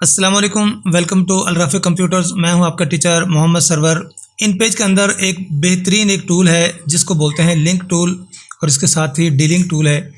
अस्सलाम वालेकुम, welcome to अलराफिक computers. मैं हूं आपका टीचर मोहम्मद सरवर। इन पेज के अंदर एक बेहतरीन एक टूल है जिसको बोलते हैं लिंक टूल, और इसके साथ ही डीलिंक टूल है।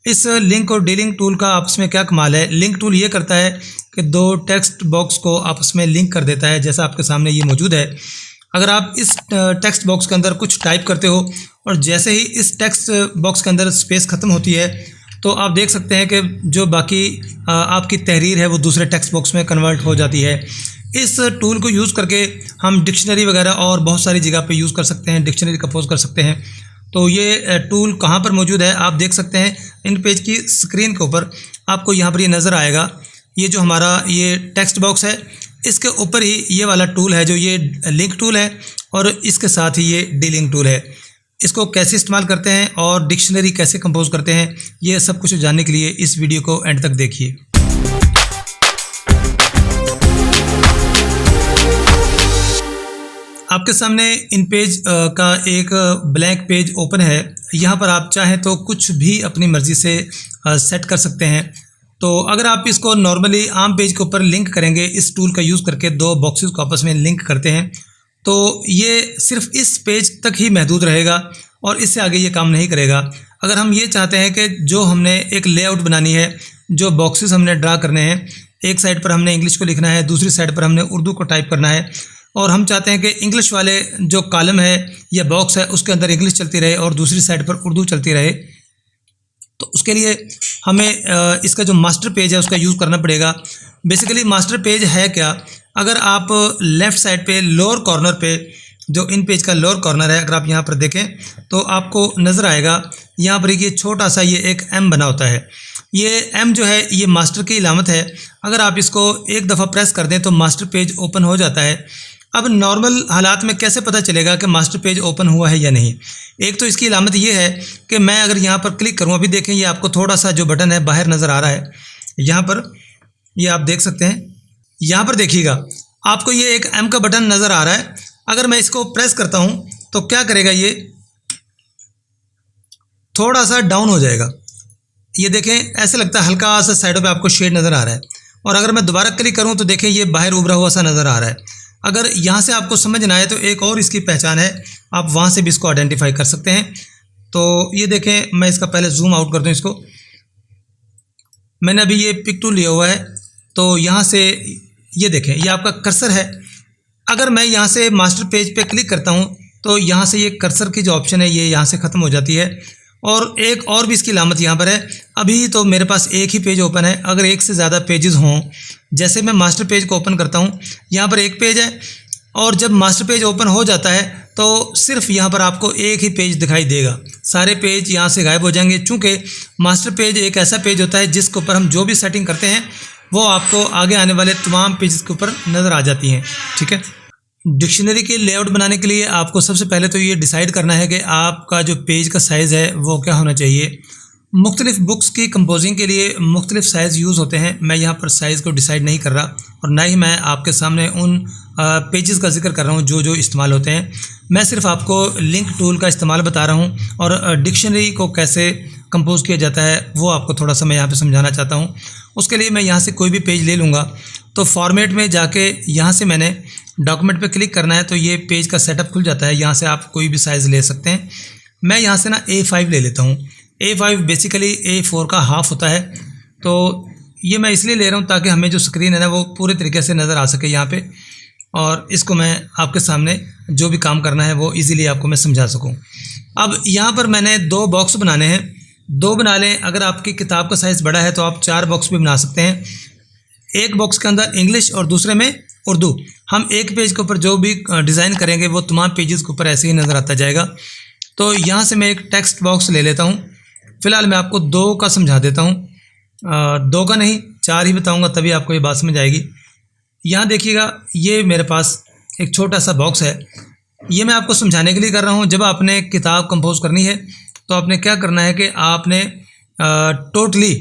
इस लिंक और डीलिंक टूल का आपस में क्या कमाल है। लिंक टूल ये करता है कि दो टेक्स्ट बॉक्स को आपस में लिंक कर देता है, जैसा आपके सामने ये मौजूद है। अगर आप इस टेक्स्ट बॉक्स के अंदर कुछ टाइप करते हो और जैसे ही इस टेक्स्ट बॉक्स के अंदर स्पेस ख़त्म होती है तो आप देख सकते हैं कि जो बाकी आपकी तहरीर है वो दूसरे टेक्स्ट बॉक्स में कन्वर्ट हो जाती है। इस टूल को यूज़ करके हम डिक्शनरी वगैरह और बहुत सारी जगह पे यूज़ कर सकते हैं, डिक्शनरी कंपोज कर सकते हैं। तो ये टूल कहाँ पर मौजूद है आप देख सकते हैं। इन पेज की स्क्रीन के ऊपर आपको यहाँ पर ये नज़र आएगा। ये जो हमारा ये टेक्स्ट बॉक्स है इसके ऊपर ही ये वाला टूल है जो ये लिंक टूल है, और इसके साथ ही ये डीलिंक टूल है। इसको कैसे इस्तेमाल करते हैं और डिक्शनरी कैसे कंपोज करते हैं, ये सब कुछ जानने के लिए इस वीडियो को एंड तक देखिए। आपके सामने इन पेज का एक ब्लैंक पेज ओपन है। यहाँ पर आप चाहें तो कुछ भी अपनी मर्ज़ी से सेट कर सकते हैं। तो अगर आप इसको नॉर्मली आम पेज के ऊपर लिंक करेंगे, इस टूल का यूज़ करके दो बॉक्सेस को आपस में लिंक करते हैं, तो ये सिर्फ इस पेज तक ही महदूद रहेगा और इससे आगे ये काम नहीं करेगा। अगर हम ये चाहते हैं कि जो हमने एक लेआउट बनानी है, जो बॉक्सेस हमने ड्रा करने हैं, एक साइड पर हमने इंग्लिश को लिखना है, दूसरी साइड पर हमने उर्दू को टाइप करना है, और हम चाहते हैं कि इंग्लिश वाले जो कॉलम है या बॉक्स है उसके अंदर इंग्लिश चलती रहे और दूसरी साइड पर उर्दू चलती रहे, तो उसके लिए हमें इसका जो मास्टर पेज है उसका यूज़ करना पड़ेगा। बेसिकली मास्टर पेज है क्या, अगर आप लेफ़्ट साइड पे लोअर कॉर्नर पे, जो इन पेज का लोअर कॉर्नर है, अगर आप यहाँ पर देखें तो आपको नज़र आएगा यहाँ पर ये छोटा सा ये एक एम बना होता है। ये एम जो है ये मास्टर की इलामत है। अगर आप इसको एक दफ़ा प्रेस कर दें तो मास्टर पेज ओपन हो जाता है। अब नॉर्मल हालात में कैसे पता चलेगा कि मास्टर पेज ओपन हुआ है या नहीं। एक तो इसकी इलामत ये है कि मैं अगर यहाँ पर क्लिक करूँ, अभी देखें ये आपको थोड़ा सा जो बटन है बाहर नज़र आ रहा है, यहाँ पर ये आप देख सकते हैं। यहाँ पर देखिएगा आपको ये एक एम का बटन नज़र आ रहा है। अगर मैं इसको प्रेस करता हूँ तो क्या करेगा, ये थोड़ा सा डाउन हो जाएगा। ये देखें ऐसे लगता है हल्का सा साइडों पे आपको शेड नज़र आ रहा है। और अगर मैं दोबारा क्लिक करूँ तो देखें ये बाहर उभरा हुआ सा नज़र आ रहा है। अगर यहाँ से आपको समझ ना आए तो एक और इसकी पहचान है, आप वहाँ से भी इसको आइडेंटिफाई कर सकते हैं। तो ये देखें, मैं इसका पहले जूम आउट कर दूँ इसको। मैंने अभी ये पिक टूल लिया हुआ है, तो यहाँ से ये देखें ये आपका कर्सर है। अगर मैं यहाँ से मास्टर पेज पे क्लिक करता हूँ तो यहाँ से ये कर्सर की जो ऑप्शन है ये यहाँ से ख़त्म हो जाती है। और एक और भी इसकी अलामत यहाँ पर है। अभी तो मेरे पास एक ही पेज ओपन है। अगर एक से ज़्यादा पेजेस हों, जैसे मैं मास्टर पेज को ओपन करता हूँ, यहाँ पर एक पेज है, और जब मास्टर पेज ओपन हो जाता है तो सिर्फ यहाँ पर आपको एक ही पेज दिखाई देगा। सारे पेज यहाँ से गायब हो जाएंगे, चूँकि मास्टर पेज एक ऐसा पेज होता है जिसके ऊपर हम जो भी सेटिंग करते हैं वो आपको आगे आने वाले तमाम पेजेस के ऊपर नज़र आ जाती हैं। ठीक है। डिक्शनरी के लेआउट बनाने के लिए आपको सबसे पहले तो ये डिसाइड करना है कि आपका जो पेज का साइज़ है वो क्या होना चाहिए। मुख्तलिफ़ बुक्स की कंपोजिंग के लिए मुख्तलिफ़ साइज़ यूज़ होते हैं। मैं यहाँ पर साइज़ को डिसाइड नहीं कर रहा, और ना ही मैं आपके सामने उन पेजेस का जिक्र कर रहा हूँ जो जो इस्तेमाल होते हैं। मैं सिर्फ आपको लिंक टूल का इस्तेमाल बता रहा हूँ, और डिक्शनरी को कैसे कंपोज किया जाता है वो आपको थोड़ा सा मैं यहाँ पे समझाना चाहता हूँ। उसके लिए मैं यहाँ से कोई भी पेज ले लूँगा, तो फॉर्मेट में जाके यहाँ से मैंने डॉक्यूमेंट पे क्लिक करना है, तो ये पेज का सेटअप खुल जाता है। यहाँ से आप कोई भी साइज़ ले सकते हैं। मैं यहाँ से ना A5 ले लेता हूँ। A5 बेसिकली A4 का हाफ़ होता है। तो ये मैं इसलिए ले रहा हूँ ताकि हमें जो स्क्रीन है ना वो पूरे तरीके से नज़र आ सके यहाँ पे, और इसको मैं आपके सामने जो भी काम करना है वो इजीली आपको मैं समझा सकूँ। अब यहाँ पर मैंने दो बॉक्स बनाने हैं, दो बना लें। अगर आपकी किताब का साइज़ बड़ा है तो आप 4 बॉक्स भी बना सकते हैं। एक बॉक्स के अंदर इंग्लिश और दूसरे में उर्दू। हम एक पेज के ऊपर जो भी डिज़ाइन करेंगे वो तमाम पेजेस के ऊपर ऐसे ही नज़र आता जाएगा। तो यहाँ से मैं एक टेक्स्ट बॉक्स ले लेता हूँ। फ़िलहाल मैं आपको 2 का समझा देता हूँ, 2 का नहीं 4 ही बताऊँगा, तभी आपको ये बात समझ आएगी। यहाँ देखिएगा ये मेरे पास एक छोटा सा बॉक्स है। ये मैं आपको समझाने के लिए कर रहा हूँ। जब आपने किताब कंपोज करनी है तो आपने क्या करना है कि आपने टोटली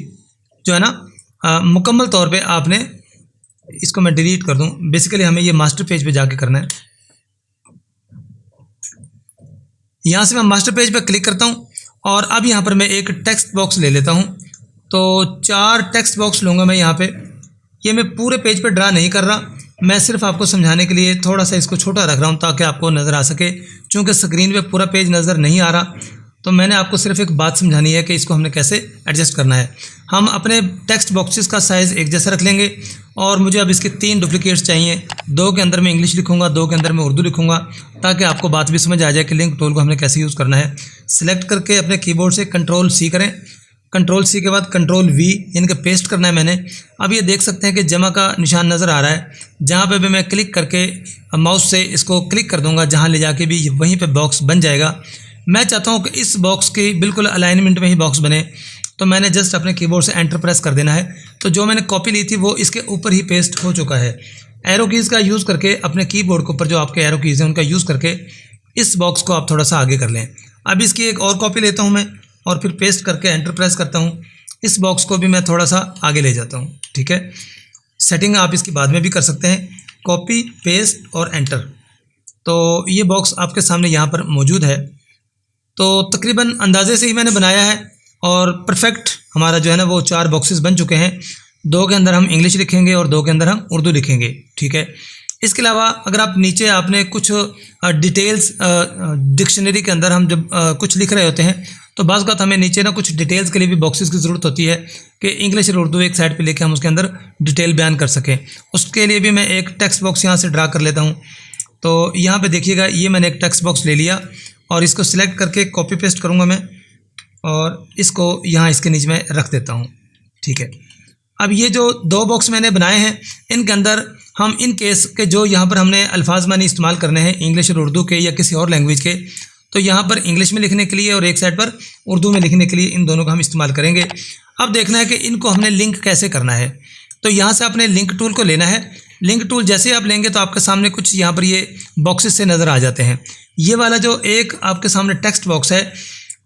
जो है ना मुकम्मल तौर पे आपने, इसको मैं डिलीट कर दूं, बेसिकली हमें ये मास्टर पेज पे जाके करना है। यहाँ से मैं मास्टर पेज पे क्लिक करता हूँ, और अब यहाँ पर मैं एक टेक्स्ट बॉक्स ले लेता हूँ। तो 4 टेक्स्ट बॉक्स लूँगा मैं यहाँ पे। ये मैं पूरे पेज पर ड्रा नहीं कर रहा, मैं सिर्फ आपको समझाने के लिए थोड़ा सा इसको छोटा रख रहा हूँ ताकि आपको नज़र आ सके। चूँकि स्क्रीन पे पूरा पेज नज़र नहीं आ रहा, तो मैंने आपको सिर्फ एक बात समझानी है कि इसको हमने कैसे एडजस्ट करना है। हम अपने टेक्स्ट बॉक्सेस का साइज़ एक जैसा रख लेंगे और मुझे अब इसके 3 डुप्लीकेट्स चाहिए। 2 के अंदर मैं इंग्लिश लिखूंगा, 2 के अंदर मैं उर्दू लिखूंगा, ताकि आपको बात भी समझ आ जाए कि लिंक टूल को हमने कैसे यूज़ करना है। सिलेक्ट करके अपने कीबोर्ड से Ctrl+C करें, Ctrl+C के बाद Ctrl+V इनके पेस्ट करना है मैंने। अब ये देख सकते हैं कि जमा का निशान नज़र आ रहा है, जहाँ पे भी मैं क्लिक करके माउस से इसको क्लिक कर दूंगा, जहाँ ले जाके भी वहीं पे बॉक्स बन जाएगा। मैं चाहता हूँ कि इस बॉक्स की बिल्कुल अलाइनमेंट में ही बॉक्स बने, तो मैंने जस्ट अपने कीबोर्ड से एंटर प्रेस कर देना है। तो जो मैंने कॉपी ली थी वो इसके ऊपर ही पेस्ट हो चुका है। एरो कीज़ का यूज़ करके अपने कीबोर्ड के ऊपर जो आपके एरो कीज़ हैं उनका यूज़ करके इस बॉक्स को आप थोड़ा सा आगे कर लें। अब इसकी एक और कॉपी लेता हूँ मैं और फिर पेस्ट करके एंटर प्रेस करता हूँ। इस बॉक्स को भी मैं थोड़ा सा आगे ले जाता हूँ, ठीक है। सेटिंग आप इसकी बाद में भी कर सकते हैं, कॉपी पेस्ट और एंटर। तो ये बॉक्स आपके सामने यहाँ पर मौजूद है। तो तकरीबन अंदाजे से ही मैंने बनाया है और परफेक्ट हमारा जो है ना वो 4 बॉक्सेस बन चुके हैं। 2 के अंदर हम इंग्लिश लिखेंगे और 2 के अंदर हम उर्दू लिखेंगे, ठीक है। इसके अलावा अगर आप नीचे आपने कुछ डिटेल्स डिक्शनरी के अंदर हम जब कुछ लिख रहे होते हैं तो बाज़ बात हमें नीचे ना कुछ डिटेल्स के लिए भी बॉक्सेस की ज़रूरत होती है कि इंग्लिश और उर्दू एक साइड पे लेके हम उसके अंदर डिटेल बयान कर सकें। उसके लिए भी मैं एक टेक्स्ट बॉक्स यहाँ से ड्रा कर लेता हूँ। तो यहाँ पे देखिएगा, ये मैंने एक टेक्स्ट बॉक्स ले लिया और इसको सिलेक्ट करके कॉपी पेस्ट करूँगा मैं और इसको यहाँ इसके नीचे में रख देता हूँ, ठीक है। अब ये जो 2 बॉक्स मैंने बनाए हैं इनके अंदर हम इन केस के जो यहाँ पर हमने अल्फाज मानी इस्तेमाल करने हैं इंग्लिश और उर्दू के या किसी और लैंग्वेज के, तो यहाँ पर इंग्लिश में लिखने के लिए और एक साइड पर उर्दू में लिखने के लिए इन दोनों का हम इस्तेमाल करेंगे। अब देखना है कि इनको हमने लिंक कैसे करना है। तो यहाँ से आपने लिंक टूल को लेना है। लिंक टूल जैसे आप लेंगे तो आपके सामने कुछ यहाँ पर ये बॉक्सेस से नज़र आ जाते हैं। ये वाला जो एक आपके सामने टेक्स्ट बॉक्स है,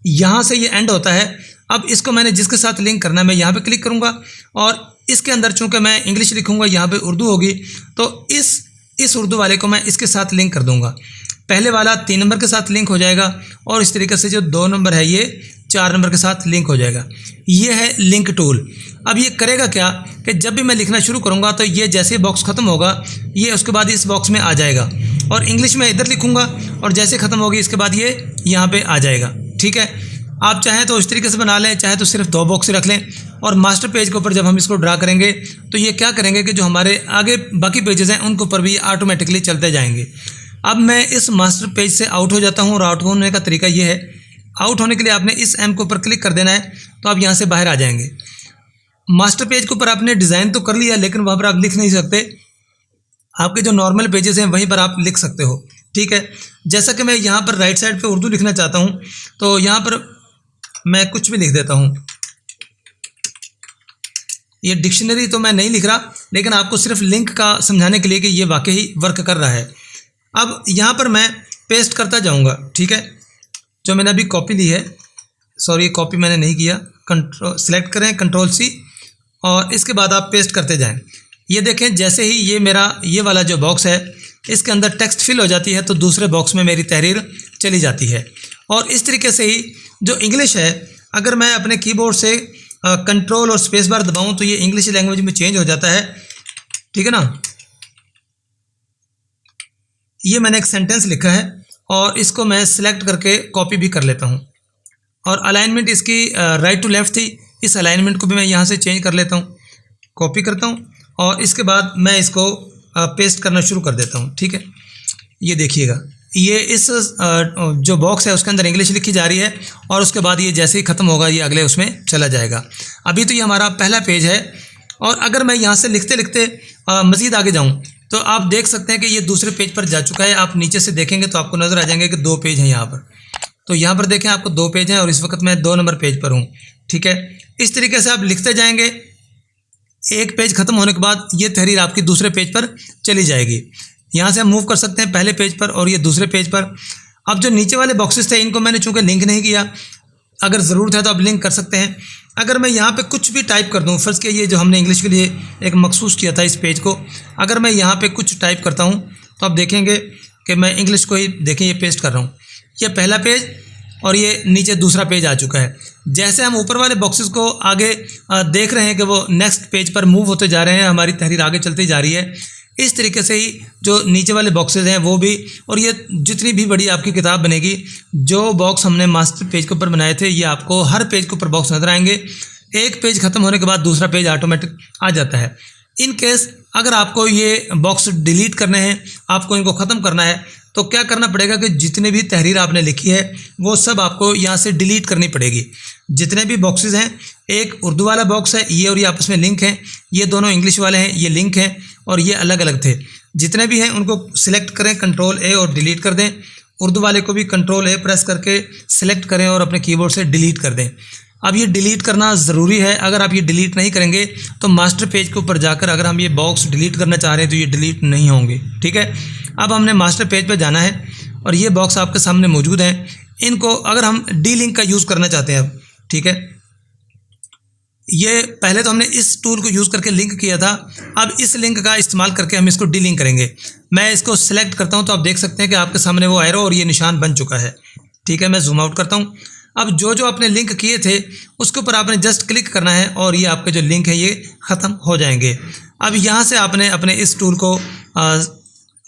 यहाँ से ये एंड होता है। अब इसको मैंने जिसके साथ लिंक करना है मैं यहाँ पे क्लिक करूँगा और इसके अंदर चूँकि मैं इंग्लिश लिखूँगा यहाँ पे उर्दू होगी, तो इस उर्दू वाले को मैं इसके साथ लिंक कर दूँगा। पहले वाला 3 नंबर के साथ लिंक हो जाएगा और इस तरीके से जो 2 नंबर है ये 4 नंबर के साथ लिंक हो जाएगा। ये है लिंक टूल। अब ये करेगा क्या कि जब भी मैं लिखना शुरू करूँगा तो ये जैसे बॉक्स ख़त्म होगा ये उसके बाद इस बॉक्स में आ जाएगा और इंग्लिश में इधर लिखूँगा और जैसे ख़त्म होगी इसके बाद ये यहाँ पे आ जाएगा, ठीक है। आप चाहें तो इस तरीके से बना लें, चाहे तो सिर्फ 2 बॉक्स रख लें। और मास्टर पेज के ऊपर जब हम इसको ड्रा करेंगे तो ये क्या करेंगे कि जो हमारे आगे बाकी पेजेस हैं उनके ऊपर भी ऑटोमेटिकली चलते जाएंगे। अब मैं इस मास्टर पेज से आउट हो जाता हूँ और आउट होने का तरीका ये है, आउट होने के लिए आपने इस एम के ऊपर क्लिक कर देना है तो आप यहाँ से बाहर आ जाएंगे। मास्टर पेज के ऊपर आपने डिज़ाइन तो कर लिया लेकिन वहाँ पर आप लिख नहीं सकते, आपके जो नॉर्मल पेजेस हैं वहीं पर आप लिख सकते हो, ठीक है। जैसा कि मैं यहाँ पर राइट साइड पे उर्दू लिखना चाहता हूँ तो यहाँ पर मैं कुछ भी लिख देता हूँ। ये डिक्शनरी तो मैं नहीं लिख रहा लेकिन आपको सिर्फ लिंक का समझाने के लिए कि ये वाकई वर्क कर रहा है। अब यहाँ पर मैं पेस्ट करता जाऊँगा, ठीक है। जो मैंने अभी कॉपी ली है, सॉरी कॉपी मैंने नहीं किया, सेलेक्ट करें Ctrl+C और इसके बाद आप पेस्ट करते जाएं। ये देखें जैसे ही ये मेरा ये वाला जो बॉक्स है इसके अंदर टेक्स्ट फिल हो जाती है तो दूसरे बॉक्स में मेरी तहरीर चली जाती है। और इस तरीके से ही जो इंग्लिश है, अगर मैं अपने कीबोर्ड से कंट्रोल और स्पेस बार दबाऊँ तो ये इंग्लिश लैंग्वेज में चेंज हो जाता है, ठीक है ना। ये मैंने एक सेंटेंस लिखा है और इसको मैं सिलेक्ट करके कॉपी भी कर लेता हूँ और अलाइनमेंट इसकी राइट टू लेफ़्ट थी, इस अलाइनमेंट को भी मैं यहाँ से चेंज कर लेता हूँ, कॉपी करता हूँ और इसके बाद मैं इसको पेस्ट करना शुरू कर देता हूँ, ठीक है। ये देखिएगा, ये इस जो बॉक्स है उसके अंदर इंग्लिश लिखी जा रही है और उसके बाद ये जैसे ही ख़त्म होगा ये अगले उसमें चला जाएगा। अभी तो ये हमारा पहला पेज है और अगर मैं यहाँ से लिखते लिखते मज़ीद आगे जाऊँ तो आप देख सकते हैं कि ये दूसरे पेज पर जा चुका है। आप नीचे से देखेंगे तो आपको नज़र आ जाएंगे कि 2 पेज हैं यहाँ पर। तो यहाँ पर देखें आपको 2 पेज हैं और इस वक्त मैं 2 नंबर पेज पर हूँ, ठीक है। इस तरीके से आप लिखते जाएंगे, एक पेज ख़त्म होने के बाद ये तहरीर आपकी दूसरे पेज पर चली जाएगी। यहाँ से हम मूव कर सकते हैं पहले पेज पर और ये दूसरे पेज पर। अब जो नीचे वाले बॉक्सेस थे इनको मैंने चूँकि लिंक नहीं किया, अगर ज़रूरत है तो आप लिंक कर सकते हैं। अगर मैं यहाँ पे कुछ भी टाइप कर दूँ, फ़र्ज़ के ये जो हमने इंग्लिश के लिए एक मखसूस किया था इस पेज को, अगर मैं यहाँ पे कुछ टाइप करता हूँ तो आप देखेंगे कि मैं इंग्लिश को ही देखें ये पेस्ट कर रहा हूँ। ये पहला पेज और ये नीचे दूसरा पेज आ चुका है। जैसे हम ऊपर वाले बॉक्सेस को आगे देख रहे हैं कि वो नेक्स्ट पेज पर मूव होते जा रहे हैं, हमारी तहरीर आगे चलती जा रही है, इस तरीके से ही जो नीचे वाले बॉक्सेस हैं वो भी, और ये जितनी भी बड़ी आपकी किताब बनेगी, जो बॉक्स हमने मास्टर पेज के ऊपर बनाए थे ये आपको हर पेज के ऊपर बॉक्स नजर आएंगे। एक पेज खत्म होने के बाद दूसरा पेज ऑटोमेटिक आ जाता है। इन केस अगर आपको ये बॉक्स डिलीट करने हैं, आपको इनको ख़त्म करना है, तो क्या करना पड़ेगा कि जितने भी तहरीर आपने लिखी है वो सब आपको यहाँ से डिलीट करनी पड़ेगी। जितने भी बॉक्सेस हैं, एक उर्दू वाला बॉक्स है ये और ये आपस में लिंक हैं, ये दोनों इंग्लिश वाले हैं ये लिंक हैं, और ये अलग अलग थे। जितने भी हैं उनको सिलेक्ट करें, कंट्रोल ए और डिलीट कर दें। उर्दू वाले को भी कंट्रोल ए प्रेस करके सिलेक्ट करें और अपने कीबोर्ड से डिलीट कर दें। अब ये डिलीट करना ज़रूरी है, अगर आप ये डिलीट नहीं करेंगे तो मास्टर पेज के ऊपर जाकर अगर हम ये बॉक्स डिलीट करना चाह रहे हैं तो ये डिलीट नहीं होंगे। ठीक है, अब हमने मास्टर पेज पे जाना है और ये बॉक्स आपके सामने मौजूद हैं। इनको अगर हम डी लिंक का यूज़ करना चाहते हैं अब, ठीक है, ये पहले तो हमने इस टूल को यूज़ करके लिंक किया था, अब इस लिंक का इस्तेमाल करके हम इसको डी लिंक करेंगे। मैं इसको सिलेक्ट करता हूँ तो आप देख सकते हैं कि आपके सामने वो एरो और ये निशान बन चुका है। ठीक है, मैं जूम आउट करता हूँ। अब जो जो आपने लिंक किए थे उसके ऊपर आपने जस्ट क्लिक करना है और ये आपके जो लिंक है ये ख़त्म हो जाएंगे। अब यहाँ से आपने अपने इस टूल को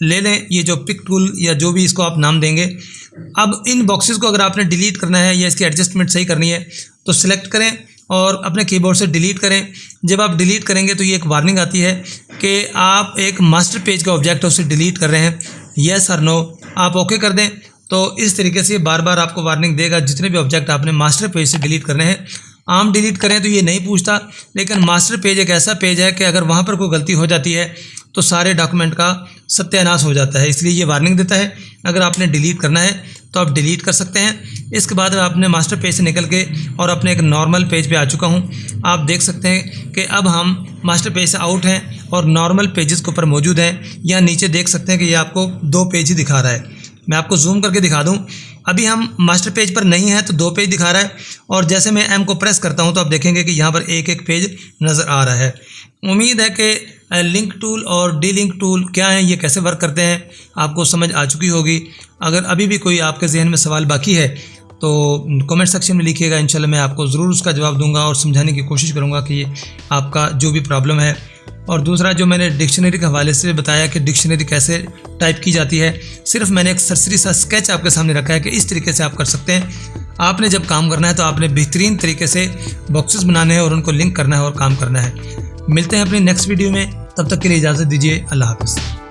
ले लें, ये जो पिक टूल या जो भी इसको आप नाम देंगे। अब इन बॉक्सेस को अगर आपने डिलीट करना है या इसकी एडजस्टमेंट सही करनी है तो सिलेक्ट करें और अपने कीबोर्ड से डिलीट करें। जब आप डिलीट करेंगे तो ये एक वार्निंग आती है कि आप एक मास्टर पेज का ऑब्जेक्ट उसे डिलीट कर रहे हैं, येस और नो। आप ओके कर दें तो इस तरीके से बार बार आपको वार्निंग देगा जितने भी ऑब्जेक्ट आपने मास्टर पेज से डिलीट करने हैं। आम डिलीट करें तो ये नहीं पूछता, लेकिन मास्टर पेज एक ऐसा पेज है कि अगर वहाँ पर कोई गलती हो जाती है तो सारे डॉक्यूमेंट का सत्यानाश हो जाता है, इसलिए ये वार्निंग देता है। अगर आपने डिलीट करना है तो आप डिलीट कर सकते हैं। इसके बाद आपने मास्टर पेज से निकल के और अपने एक नॉर्मल पेज पे आ चुका हूँ। आप देख सकते हैं कि अब हम मास्टर पेज से आउट हैं और नॉर्मल पेजेस के ऊपर मौजूद हैं। यहाँ नीचे देख सकते हैं कि ये आपको 2 पेज ही दिखा रहा है। मैं आपको जूम करके दिखा दूं, अभी हम मास्टर पेज पर नहीं है तो 2 पेज दिखा रहा है, और जैसे मैं एम को प्रेस करता हूं तो आप देखेंगे कि यहाँ पर एक एक पेज नज़र आ रहा है। उम्मीद है कि लिंक टूल और डी लिंक टूल क्या हैं, ये कैसे वर्क करते हैं, आपको समझ आ चुकी होगी। अगर अभी भी कोई आपके जहन में सवाल बाकी है तो कमेंट सेक्शन में लिखिएगा, इंशाल्लाह मैं आपको ज़रूर उसका जवाब दूंगा और समझाने की कोशिश करूँगा कि आपका जो भी प्रॉब्लम है। और दूसरा जो मैंने डिक्शनरी के हवाले से बताया कि डिक्शनरी कैसे टाइप की जाती है, सिर्फ मैंने एक सरसरी सा स्केच आपके सामने रखा है कि इस तरीके से आप कर सकते हैं। आपने जब काम करना है तो आपने बेहतरीन तरीके से बॉक्सेस बनाने हैं और उनको लिंक करना है और काम करना है। मिलते हैं अपनी नेक्स्ट वीडियो में, तब तक के लिए इजाज़त दीजिए। अल्लाह हाफ़िज़।